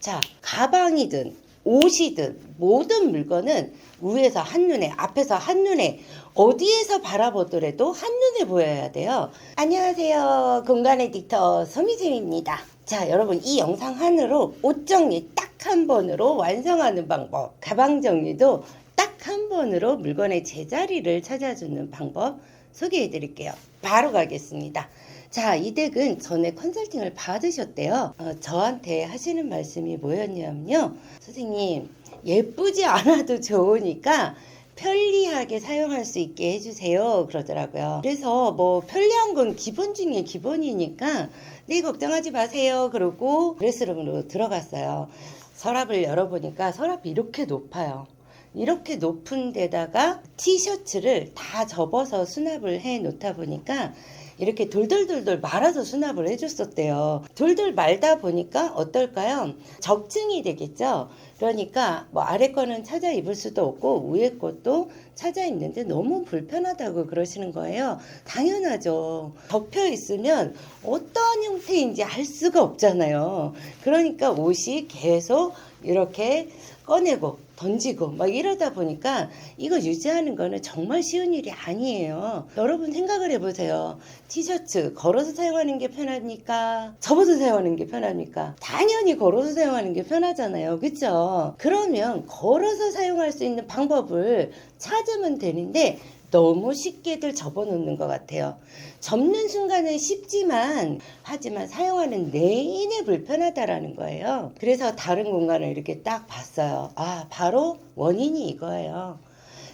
자, 가방이든 옷이든 모든 물건은 위에서 한눈에, 앞에서 한눈에, 어디에서 바라보더라도 한눈에 보여야 돼요. 안녕하세요. 공간 에디터 소미쌤입니다. 자, 여러분 이 영상 하나로 옷 정리 딱 한 번으로 완성하는 방법, 가방 정리도 딱 한 번으로 물건의 제자리를 찾아주는 방법 소개해 드릴게요. 바로 가겠습니다. 자, 이 댁은 전에 컨설팅을 받으셨대요. 저한테 하시는 말씀이 뭐였냐면요. 선생님, 예쁘지 않아도 좋으니까 편리하게 사용할 수 있게 해주세요. 그러더라고요. 그래서 뭐 편리한 건 기본 중에 기본이니까 네, 걱정하지 마세요. 그러고 드레스룸으로 들어갔어요. 서랍을 열어보니까 서랍이 이렇게 높아요. 이렇게 높은 데다가 티셔츠를 다 접어서 수납을 해 놓다 보니까 이렇게 돌돌돌돌 말아서 수납을 해줬었대요. 돌돌 말다 보니까 어떨까요? 적층이 되겠죠. 그러니까 뭐 아래 거는 찾아 입을 수도 없고 위에 것도 찾아 입는데 너무 불편하다고 그러시는 거예요. 당연하죠. 덮여 있으면 어떤 형태인지 알 수가 없잖아요. 그러니까 옷이 계속 이렇게 꺼내고 던지고 막 이러다 보니까 이거 유지하는 거는 정말 쉬운 일이 아니에요. 여러분 생각을 해보세요. 티셔츠 걸어서 사용하는 게 편합니까? 접어서 사용하는 게 편합니까? 당연히 걸어서 사용하는 게 편하잖아요. 그쵸? 그러면 걸어서 사용할 수 있는 방법을 찾으면 되는데 너무 쉽게들 접어놓는 것 같아요. 접는 순간은 쉽지만 하지만 사용하는 내내 불편하다라는 거예요. 그래서 다른 공간을 이렇게 딱 봤어요. 아, 바로 원인이 이거예요.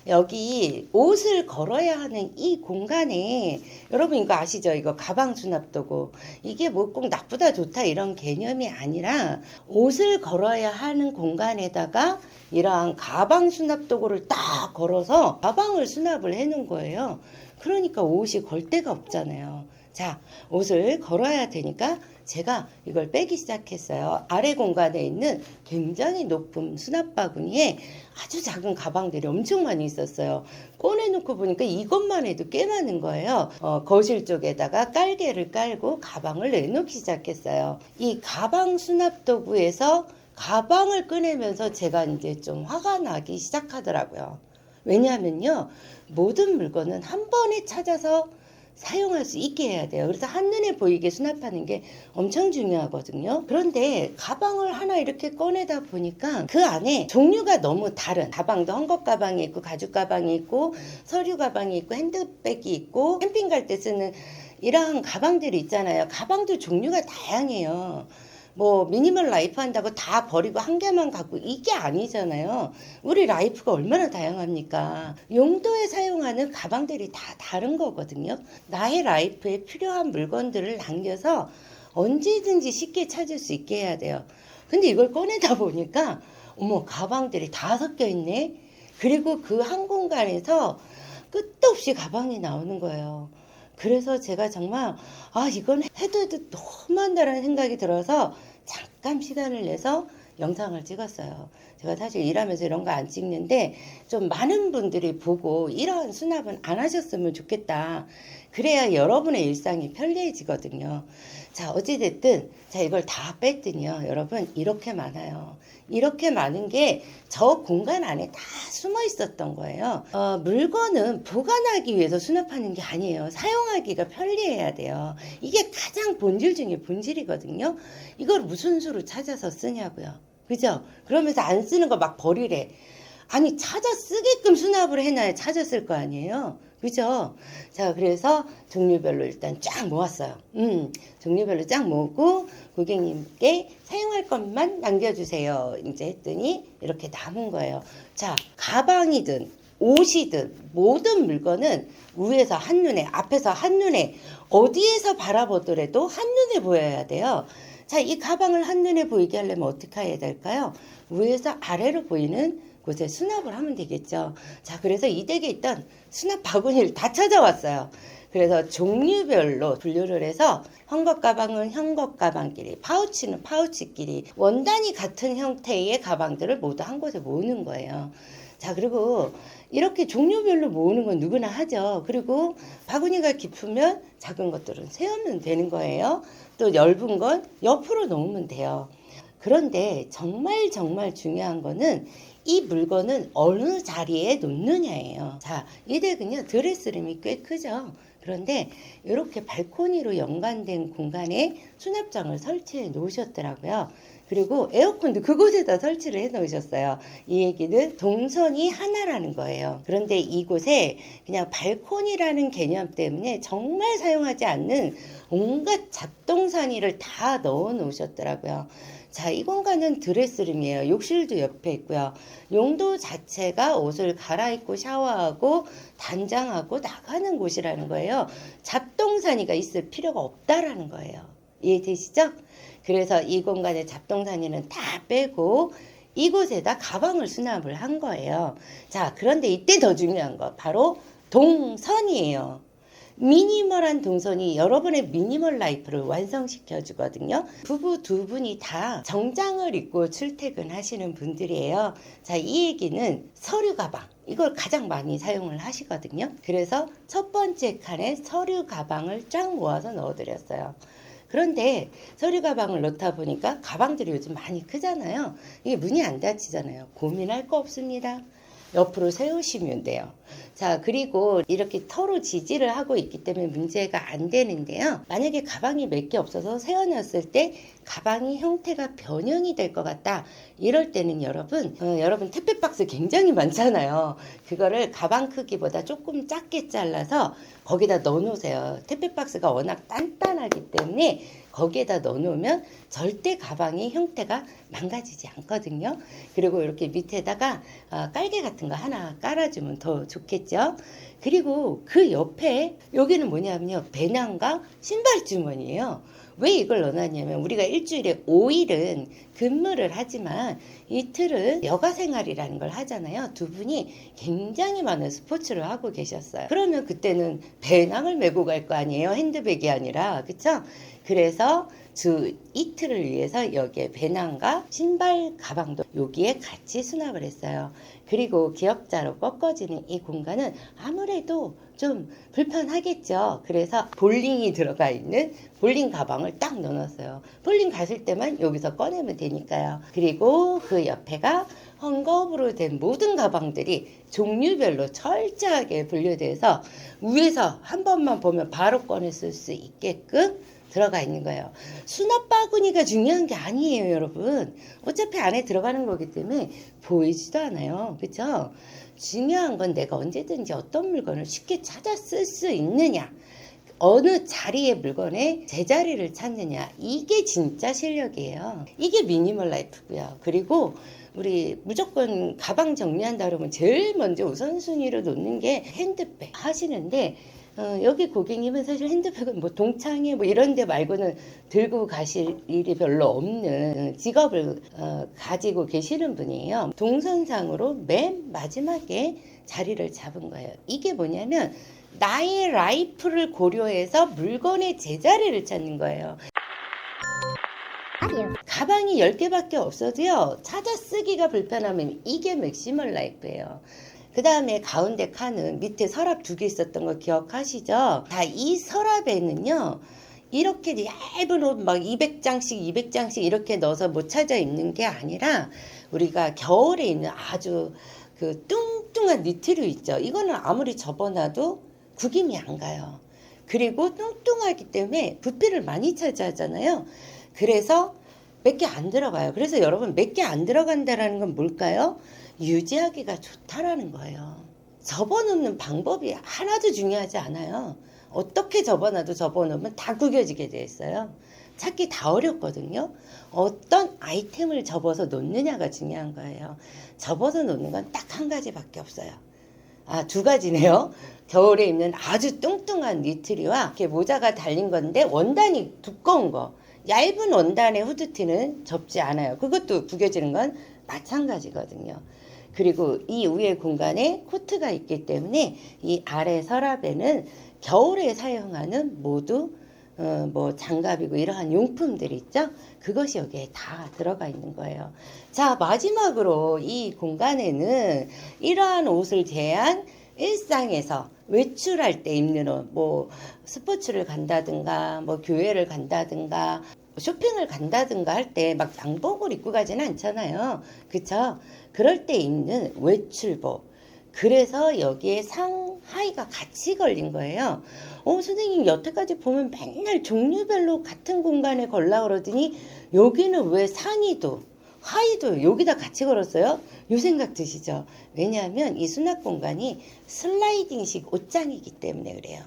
여기 옷을 걸어야 하는 이 공간에 여러분 이거 아시죠? 이거 가방 수납도구. 이게 뭐 꼭 나쁘다 좋다 이런 개념이 아니라 옷을 걸어야 하는 공간에다가 이러한 가방 수납도구를 딱 걸어서 가방을 수납을 해 놓은 거예요. 그러니까 옷이 걸 데가 없잖아요. 자, 옷을 걸어야 되니까 제가 이걸 빼기 시작했어요. 아래 공간에 있는 굉장히 높은 수납 바구니에 아주 작은 가방들이 엄청 많이 있었어요. 꺼내놓고 보니까 이것만 해도 꽤 많은 거예요. 거실 쪽에다가 깔개를 깔고 가방을 내놓기 시작했어요. 이 가방 수납 도구에서 가방을 꺼내면서 제가 이제 좀 화가 나기 시작하더라고요. 왜냐하면요, 모든 물건은 한 번에 찾아서 사용할 수 있게 해야 돼요. 그래서 한눈에 보이게 수납하는 게 엄청 중요하거든요. 그런데 가방을 하나 이렇게 꺼내다 보니까 그 안에 종류가 너무 다른 가방도 헝겊 가방이 있고 가죽 가방이 있고 서류 가방이 있고 핸드백이 있고 캠핑 갈 때 쓰는 이러한 가방들이 있잖아요. 가방도 종류가 다양해요. 뭐 미니멀 라이프 한다고 다 버리고 한 개만 갖고 이게 아니잖아요. 우리 라이프가 얼마나 다양합니까? 용도에 사용하는 가방들이 다 다른 거거든요. 나의 라이프에 필요한 물건들을 남겨서 언제든지 쉽게 찾을 수 있게 해야 돼요. 근데 이걸 꺼내다 보니까 어머, 가방들이 다 섞여 있네. 그리고 그 한 공간에서 끝도 없이 가방이 나오는 거예요. 그래서 제가 정말 이건 해도 너무 한다라는 생각이 들어서 잠깐 시간을 내서 영상을 찍었어요. 제가 사실 일하면서 이런 거 안 찍는데 좀 많은 분들이 보고 이런 수납은 안 하셨으면 좋겠다. 그래야 여러분의 일상이 편리해지거든요. 자, 어찌됐든 자, 이걸 다 뺐더니요, 여러분 이렇게 많아요. 이렇게 많은 게 저 공간 안에 다 숨어 있었던 거예요. 물건은 보관하기 위해서 수납하는 게 아니에요. 사용하기가 편리해야 돼요. 이게 가장 본질 중에 본질이거든요. 이걸 무슨 수로 찾아서 쓰냐고요. 그죠? 그러면서 안 쓰는 거 막 버리래. 아니, 찾아 쓰게끔 수납을 해놔야 찾았을 거 아니에요. 그죠? 자, 그래서 종류별로 일단 쫙 모았어요. 종류별로 쫙 모으고 고객님께 사용할 것만 남겨주세요. 이제 했더니 이렇게 남은 거예요. 자, 가방이든 옷이든 모든 물건은 위에서 한눈에, 앞에서 한눈에, 어디에서 바라보더라도 한눈에 보여야 돼요. 자, 이 가방을 한눈에 보이게 하려면 어떻게 해야 될까요? 위에서 아래로 보이는 곳에 수납을 하면 되겠죠. 자, 그래서 이 댁에 있던 수납 바구니를 다 찾아왔어요. 그래서 종류별로 분류를 해서 헝겊 가방은 헝겊 가방끼리, 파우치는 파우치끼리 원단이 같은 형태의 가방들을 모두 한 곳에 모으는 거예요. 자, 그리고 이렇게 종류별로 모으는 건 누구나 하죠. 그리고 바구니가 깊으면 작은 것들은 세우면 되는 거예요. 또 얇은 건 옆으로 놓으면 돼요. 그런데 정말 정말 중요한 거는 이 물건은 어느 자리에 놓느냐예요. 자, 이 댁은요, 드레스룸이 꽤 크죠. 그런데 이렇게 발코니로 연관된 공간에 수납장을 설치해 놓으셨더라고요. 그리고 에어컨도 그곳에다 설치를 해 놓으셨어요. 이 얘기는 동선이 하나라는 거예요. 그런데 이곳에 그냥 발코니라는 개념 때문에 정말 사용하지 않는 온갖 잡동사니를 다 넣어 놓으셨더라고요. 자, 이 공간은 드레스룸이에요. 욕실도 옆에 있고요. 용도 자체가 옷을 갈아입고 샤워하고 단장하고 나가는 곳이라는 거예요. 잡동사니가 있을 필요가 없다라는 거예요. 이해되시죠? 그래서 이 공간의 잡동사니는 다 빼고 이곳에다 가방을 수납을 한 거예요. 자, 그런데 이때 더 중요한 거 바로 동선이에요. 미니멀한 동선이 여러분의 미니멀 라이프를 완성시켜 주거든요. 부부 두 분이 다 정장을 입고 출퇴근하시는 분들이에요. 자, 이 얘기는 서류 가방, 이걸 가장 많이 사용을 하시거든요. 그래서 첫 번째 칸에 서류 가방을 쫙 모아서 넣어드렸어요. 그런데 서류 가방을 넣다 보니까 가방들이 요즘 많이 크잖아요. 이게 문이 안 닫히잖아요. 고민할 거 없습니다. 옆으로 세우시면 돼요. 자, 그리고 이렇게 터로 지지를 하고 있기 때문에 문제가 안 되는데요. 만약에 가방이 몇 개 없어서 세워놨을 때 가방이 형태가 변형이 될 것 같다. 이럴 때는 여러분 택배 박스 굉장히 많잖아요. 그거를 가방 크기보다 조금 작게 잘라서 거기다 넣어놓으세요. 택배 박스가 워낙 단단하기 때문에 거기에다 넣어놓으면 절대 가방의 형태가 망가지지 않거든요. 그리고 이렇게 밑에다가 깔개 같은 거 하나 깔아주면 더 좋겠죠. 그리고 그 옆에 여기는 뭐냐면요, 배낭과 신발 주머니예요. 왜 이걸 넣어놨냐면 우리가 일주일에 5일은 근무를 하지만 이틀은 여가 생활이라는 걸 하잖아요. 두 분이 굉장히 많은 스포츠를 하고 계셨어요. 그러면 그때는 배낭을 메고 갈 거 아니에요. 핸드백이 아니라. 그쵸? 그래서 주 이틀을 위해서 여기에 배낭과 신발 가방도 여기에 같이 수납을 했어요. 그리고 기역자로 꺾어지는 이 공간은 아무래도 좀 불편하겠죠. 그래서 볼링이 들어가 있는 볼링 가방을 딱 넣어놨어요. 볼링 가실 때만 여기서 꺼내면 되니까요. 그리고 그 옆에가 헝겊으로 된 모든 가방들이 종류별로 철저하게 분류돼서 위에서 한 번만 보면 바로 꺼내 쓸 수 있게끔 들어가 있는 거예요. 수납 바구니가 중요한 게 아니에요, 여러분. 어차피 안에 들어가는 거기 때문에 보이지도 않아요. 그죠? 중요한 건 내가 언제든지 어떤 물건을 쉽게 찾아 쓸 수 있느냐, 어느 자리의 물건의 제자리를 찾느냐, 이게 진짜 실력이에요. 이게 미니멀 라이프고요. 그리고 우리 무조건 가방 정리한다 그러면 제일 먼저 우선순위로 놓는 게 핸드백 하시는데, 여기 고객님은 사실 핸드백은 뭐 동창회 뭐 이런 데 말고는 들고 가실 일이 별로 없는 직업을 가지고 계시는 분이에요. 동선상으로 맨 마지막에 자리를 잡은 거예요. 이게 뭐냐면 나의 라이프를 고려해서 물건의 제자리를 찾는 거예요. 가방이 10개밖에 없어도요, 찾아 쓰기가 불편하면 이게 맥시멀 라이프예요. 그 다음에 가운데 칸은 밑에 서랍 2개 있었던 거 기억하시죠? 자, 이 서랍에는요, 이렇게 얇은 옷 막 200장씩 200장씩 이렇게 넣어서 못 찾아 입는 게 아니라 우리가 겨울에 입는 아주 그 뚱뚱한 니트류 있죠. 이거는 아무리 접어놔도 구김이 안 가요. 그리고 뚱뚱하기 때문에 부피를 많이 차지하잖아요. 그래서 몇 개 안 들어가요. 그래서 여러분, 몇 개 안 들어간다라는 건 뭘까요? 유지하기가 좋다라는 거예요. 접어놓는 방법이 하나도 중요하지 않아요. 어떻게 접어놔도 접어놓으면 다 구겨지게 돼 있어요. 찾기 다 어렵거든요. 어떤 아이템을 접어서 놓느냐가 중요한 거예요. 접어서 놓는 건 딱 한 가지밖에 없어요. 아, 2가지네요. 겨울에 입는 아주 뚱뚱한 니트리와 이렇게 모자가 달린 건데 원단이 두꺼운 거, 얇은 원단의 후드티는 접지 않아요. 그것도 구겨지는 건 마찬가지거든요. 그리고 이 위에 공간에 코트가 있기 때문에 이 아래 서랍에는 겨울에 사용하는 모두 뭐 장갑이고 이러한 용품들이 있죠. 그것이 여기에 다 들어가 있는 거예요. 자, 마지막으로 이 공간에는 이러한 옷을 제한 일상에서 외출할 때 입는 옷, 뭐 스포츠를 간다든가 뭐 교회를 간다든가 쇼핑을 간다든가 할 때 막 양복을 입고 가지는 않잖아요. 그쵸? 그럴 때 입는 외출복. 그래서 여기에 상하의가 같이 걸린 거예요. 선생님 여태까지 보면 맨날 종류별로 같은 공간에 걸라 그러더니 여기는 왜 상의도 하의도 여기다 같이 걸었어요? 요 생각 드시죠? 왜냐하면 이 수납 공간이 슬라이딩식 옷장이기 때문에 그래요.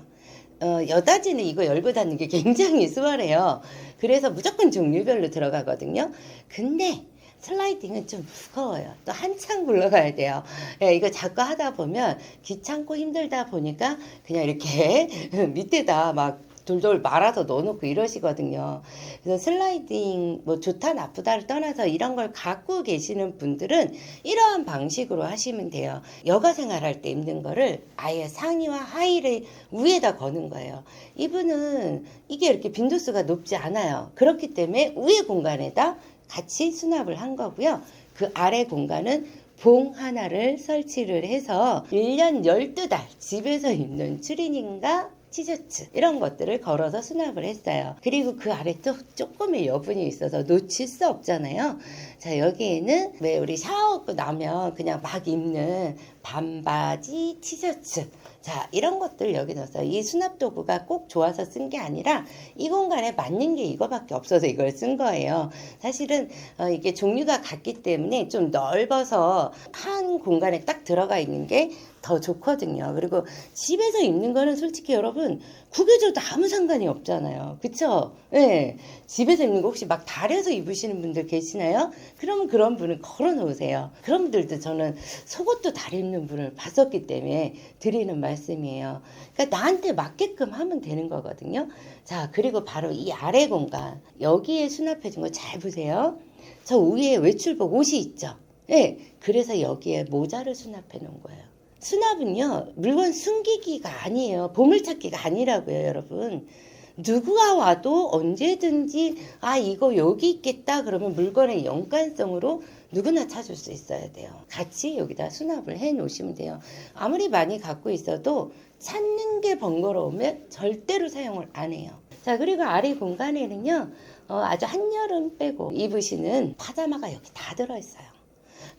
여다지는 이거 열고 닫는 게 굉장히 수월해요. 그래서 무조건 종류별로 들어가거든요. 근데 슬라이딩은 좀 무거워요. 또 한참 굴러가야 돼요. 예, 이거 자꾸 하다 보면 귀찮고 힘들다 보니까 그냥 이렇게 밑에다 막 돌돌 말아서 넣어놓고 이러시거든요. 그래서 슬라이딩 뭐 좋다 나쁘다를 떠나서 이런 걸 갖고 계시는 분들은 이러한 방식으로 하시면 돼요. 여가 생활할 때 입는 거를 아예 상의와 하의를 위에다 거는 거예요. 이분은 이게 이렇게 빈도수가 높지 않아요. 그렇기 때문에 위에 공간에다 같이 수납을 한 거고요. 그 아래 공간은 봉 하나를 설치를 해서 1년 12달 집에서 입는 추리닝과 티셔츠 이런 것들을 걸어서 수납을 했어요. 그리고 그 아래 또 조금의 여분이 있어서 놓칠 수 없잖아요. 자, 여기에는 왜 우리 샤워하고 나면 그냥 막 입는 반바지, 티셔츠, 자, 이런 것들 여기 넣었어요. 이 수납 도구가 꼭 좋아서 쓴 게 아니라 이 공간에 맞는 게 이거밖에 없어서 이걸 쓴 거예요. 사실은 이게 종류가 같기 때문에 좀 넓어서 한 공간에 딱 들어가 있는 게 더 좋거든요. 그리고 집에서 입는 거는 솔직히 여러분 구겨져도 아무 상관이 없잖아요. 그쵸? 네. 집에서 입는 거 혹시 막 다려서 입으시는 분들 계시나요? 그러면 그런 분은 걸어 놓으세요. 그런 분들도 저는 속옷도 다려 입는 분을 봤었기 때문에 드리는 말씀이에요. 그러니까 나한테 맞게끔 하면 되는 거거든요. 자, 그리고 바로 이 아래 공간 여기에 수납해 준 거 잘 보세요. 저 위에 외출복 옷이 있죠. 네. 그래서 여기에 모자를 수납해 놓은 거예요. 수납은요, 물건 숨기기가 아니에요. 보물찾기가 아니라고요, 여러분. 누구가 와도 언제든지, 이거 여기 있겠다. 그러면 물건의 연관성으로 누구나 찾을 수 있어야 돼요. 같이 여기다 수납을 해 놓으시면 돼요. 아무리 많이 갖고 있어도 찾는 게 번거로우면 절대로 사용을 안 해요. 자, 그리고 아래 공간에는요, 아주 한여름 빼고 입으시는 파자마가 여기 다 들어있어요.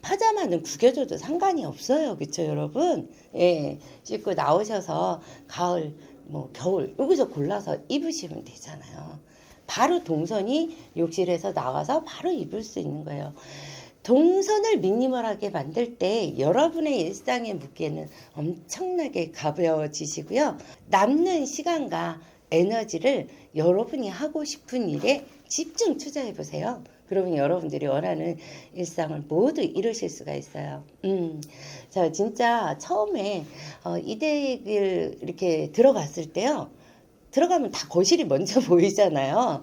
파자마는 구겨져도 상관이 없어요. 그쵸, 여러분? 예, 씻고 나오셔서 가을, 뭐 겨울 여기서 골라서 입으시면 되잖아요. 바로 동선이 욕실에서 나와서 바로 입을 수 있는 거예요. 동선을 미니멀하게 만들 때 여러분의 일상의 무게는 엄청나게 가벼워지시고요. 남는 시간과 에너지를 여러분이 하고 싶은 일에 집중 투자해 보세요. 그러면 여러분들이 원하는 일상을 모두 이루실 수가 있어요. 자, 진짜 처음에 이댁을 이렇게 들어갔을 때요. 들어가면 다 거실이 먼저 보이잖아요.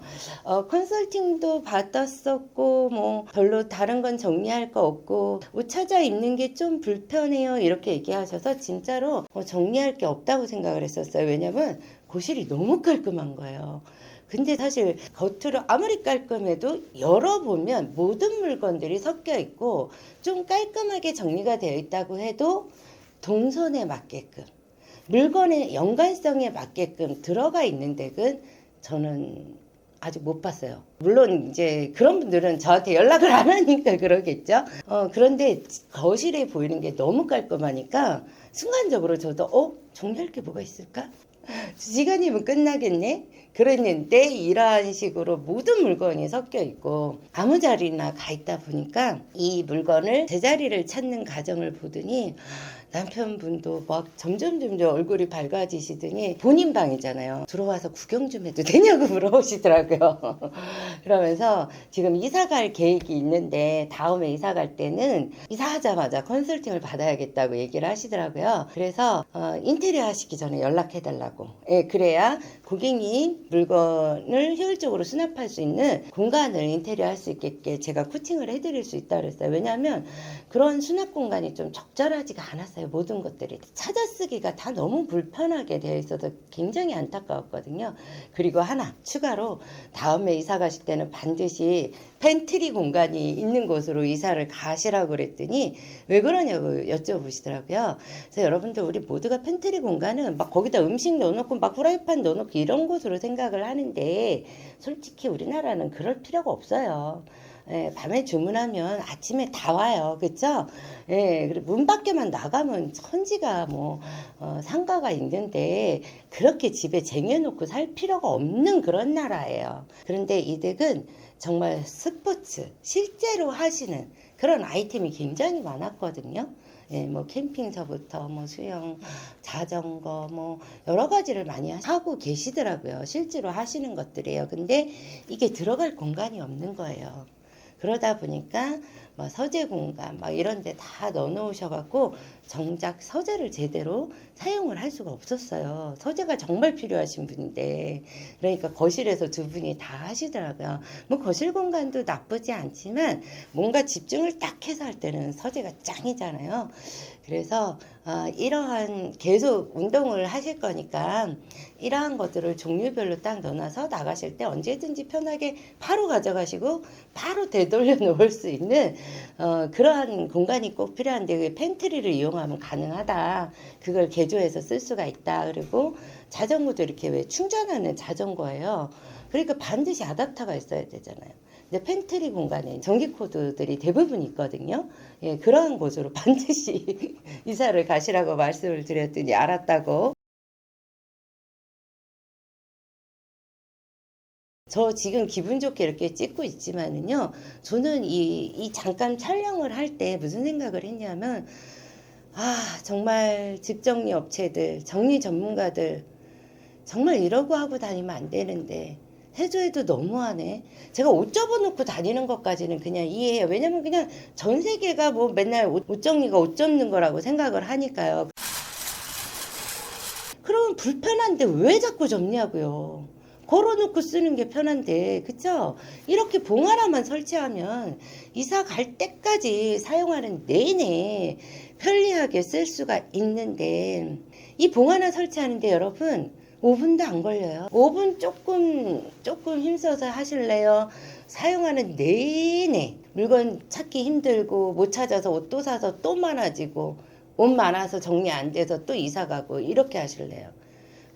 컨설팅도 받았었고, 뭐, 별로 다른 건 정리할 거 없고, 옷 찾아 입는 게 좀 불편해요. 이렇게 얘기하셔서 진짜로 정리할 게 없다고 생각을 했었어요. 왜냐면 거실이 너무 깔끔한 거예요. 근데 사실 겉으로 아무리 깔끔해도 열어보면 모든 물건들이 섞여 있고 좀 깔끔하게 정리가 되어 있다고 해도 동선에 맞게끔 물건의 연관성에 맞게끔 들어가 있는 댁은 저는 아직 못 봤어요. 물론 이제 그런 분들은 저한테 연락을 안 하니까 그러겠죠. 그런데 거실에 보이는 게 너무 깔끔하니까 순간적으로 저도 정리할 게 뭐가 있을까? 시간이면 끝나겠네? 그랬는데 이러한 식으로 모든 물건이 섞여 있고 아무 자리나 가 있다 보니까 이 물건을 제자리를 찾는 과정을 보더니 남편분도 막 점점 얼굴이 밝아지시더니 본인 방이잖아요. 들어와서 구경 좀 해도 되냐고 물어보시더라고요. 그러면서 지금 이사 갈 계획이 있는데 다음에 이사 갈 때는 이사하자마자 컨설팅을 받아야겠다고 얘기를 하시더라고요. 그래서 인테리어 하시기 전에 연락해 달라고. 예, 그래야 고객님 물건을 효율적으로 수납할 수 있는 공간을 인테리어 할 수 있게 제가 코팅을 해드릴 수 있다 그랬어요. 왜냐하면 그런 수납 공간이 좀 적절하지가 않았어요. 모든 것들이 찾아 쓰기가 다 너무 불편하게 되어 있어서 굉장히 안타까웠거든요. 그리고 하나 추가로 다음에 이사 가실 때는 반드시 팬트리 공간이 있는 곳으로 이사를 가시라고 그랬더니 왜 그러냐고 여쭤보시더라고요. 그래서 여러분들 우리 모두가 팬트리 공간은 막 거기다 음식 넣어놓고 막 후라이팬 넣어놓고 이런 곳으로 생각을 하는데 솔직히 우리나라는 그럴 필요가 없어요. 예, 밤에 주문하면 아침에 다 와요. 그쵸? 예, 그리고 문 밖에만 나가면 천지가 뭐, 상가가 있는데, 그렇게 집에 쟁여놓고 살 필요가 없는 그런 나라예요. 그런데 이 댁은 정말 스포츠, 실제로 하시는 그런 아이템이 굉장히 많았거든요. 예, 뭐 캠핑서부터 뭐 수영, 자전거 뭐 여러 가지를 많이 하고 계시더라고요. 실제로 하시는 것들이에요. 근데 이게 들어갈 공간이 없는 거예요. 그러다 보니까 뭐 서재 공간 막 이런 데 다 넣어놓으셔갖고 정작 서재를 제대로 사용을 할 수가 없었어요. 서재가 정말 필요하신 분인데 그러니까 거실에서 두 분이 다 하시더라고요. 뭐 거실 공간도 나쁘지 않지만 뭔가 집중을 딱 해서 할 때는 서재가 짱이잖아요. 그래서 이러한 계속 운동을 하실 거니까 이러한 것들을 종류별로 딱 넣어놔서 나가실 때 언제든지 편하게 바로 가져가시고 바로 되돌려 놓을 수 있는 그러한 공간이 꼭 필요한데 그 팬트리를 이용하면 가능하다. 그걸 개조해서 쓸 수가 있다. 그리고 자전거도 이렇게 왜 충전하는 자전거예요. 그러니까 반드시 아답터가 있어야 되잖아요. 근데 팬트리 공간에 전기 코드들이 대부분 있거든요. 예, 그러한 곳으로 반드시 이사를 가시라고 말씀을 드렸더니 알았다고. 저 지금 기분 좋게 이렇게 찍고 있지만은요, 저는 이 잠깐 촬영을 할 때 무슨 생각을 했냐면, 정말 직정리 업체들, 정리 전문가들, 정말 이러고 하고 다니면 안 되는데, 해줘도 너무하네. 제가 옷 접어놓고 다니는 것까지는 그냥 이해해요. 왜냐면 그냥 전 세계가 뭐 맨날 옷 정리가 옷 접는 거라고 생각을 하니까요. 그러면 불편한데 왜 자꾸 접냐고요. 걸어놓고 쓰는 게 편한데, 그쵸? 이렇게 봉 하나만 설치하면 이사 갈 때까지 사용하는 내내 편리하게 쓸 수가 있는데, 이 봉 하나 설치하는데 여러분, 5분도 안 걸려요. 5분 조금 힘써서 하실래요? 사용하는 내내 물건 찾기 힘들고, 못 찾아서 옷 또 사서 또 많아지고, 옷 많아서 정리 안 돼서 또 이사 가고, 이렇게 하실래요?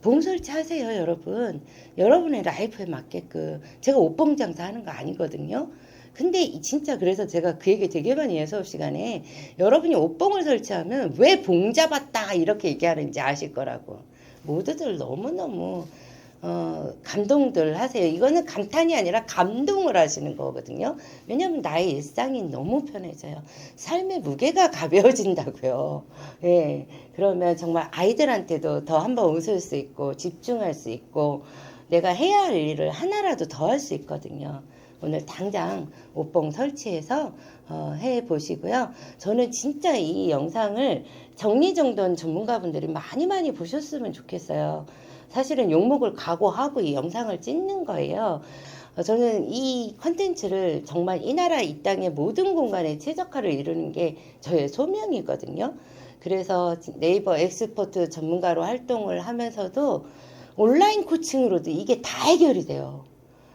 봉 설치하세요, 여러분. 여러분의 라이프에 맞게끔. 제가 옷봉 장사 하는 거 아니거든요. 근데 진짜 그래서 제가 그 얘기 되게 많이 해요, 수업 시간에. 여러분이 옷봉을 설치하면 왜 봉 잡았다 이렇게 얘기하는지 아실 거라고. 모두들 너무너무 감동들 하세요. 이거는 감탄이 아니라 감동을 하시는 거거든요. 왜냐하면 나의 일상이 너무 편해져요. 삶의 무게가 가벼워진다고요. 예. 그러면 정말 아이들한테도 더 한번 웃을 수 있고 집중할 수 있고 내가 해야 할 일을 하나라도 더 할 수 있거든요. 오늘 당장 옷봉 설치해서 해 보시고요. 저는 진짜 이 영상을 정리정돈 전문가분들이 많이 보셨으면 좋겠어요. 사실은 욕먹을 각오하고 이 영상을 찍는 거예요. 저는 이 컨텐츠를 정말 이 나라 이 땅의 모든 공간에 최적화를 이루는 게 저의 소명이거든요. 그래서 네이버 엑스퍼트 전문가로 활동을 하면서도 온라인 코칭으로도 이게 다 해결이 돼요.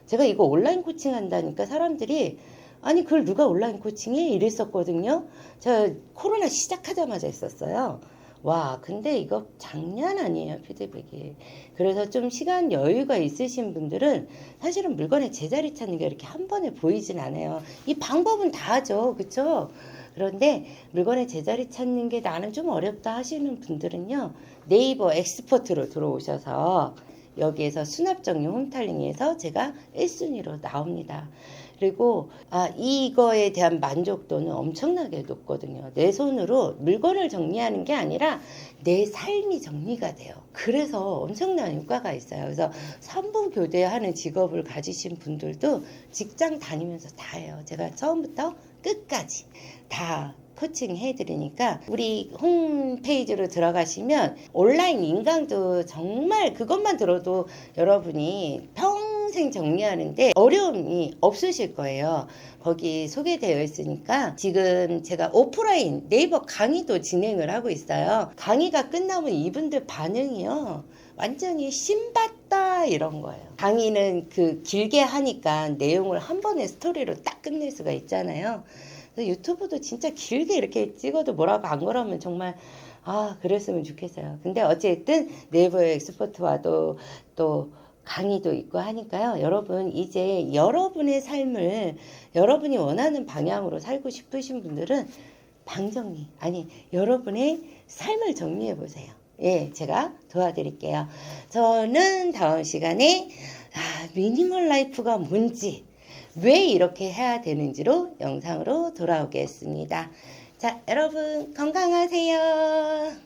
제가 이거 온라인 코칭 한다니까 사람들이 아니 그걸 누가 온라인 코칭해? 이랬었거든요. 제가 코로나 시작하자마자 했었어요. 와 근데 이거 장난 아니에요 피드백이. 그래서 좀 시간 여유가 있으신 분들은 사실은 물건의 제자리 찾는 게 이렇게 한 번에 보이진 않아요. 이 방법은 다 하죠. 그쵸? 그런데 물건의 제자리 찾는 게 나는 좀 어렵다 하시는 분들은요. 네이버 엑스퍼트로 들어오셔서 여기에서 수납정리 홈탈링에서 제가 1순위로 나옵니다. 그리고 이거에 대한 만족도는 엄청나게 높거든요. 내 손으로 물건을 정리하는 게 아니라 내 삶이 정리가 돼요. 그래서 엄청난 효과가 있어요. 그래서 산부교대하는 직업을 가지신 분들도 직장 다니면서 다 해요. 제가 처음부터 끝까지 다 코칭 해드리니까 우리 홈페이지로 들어가시면 온라인 인강도 정말 그것만 들어도 여러분이 평생 정리하는데 어려움이 없으실 거예요. 거기 소개되어 있으니까 지금 제가 오프라인 네이버 강의도 진행을 하고 있어요. 강의가 끝나면 이분들 반응이요. 완전히 신받 떴다 이런 거예요. 강의는 그 길게 하니까 내용을 한 번에 스토리로 딱 끝낼 수가 있잖아요. 그래서 유튜브도 진짜 길게 이렇게 찍어도 뭐라고 안 그러면 정말 그랬으면 좋겠어요. 근데 어쨌든 네이버 엑스퍼트와도 또 강의도 있고 하니까요. 여러분 이제 여러분의 삶을 여러분이 원하는 방향으로 살고 싶으신 분들은 방정리 아니 여러분의 삶을 정리해 보세요. 예, 제가 도와드릴게요. 저는 다음 시간에 미니멀 라이프가 뭔지 왜 이렇게 해야 되는지로 영상으로 돌아오겠습니다. 자, 여러분 건강하세요.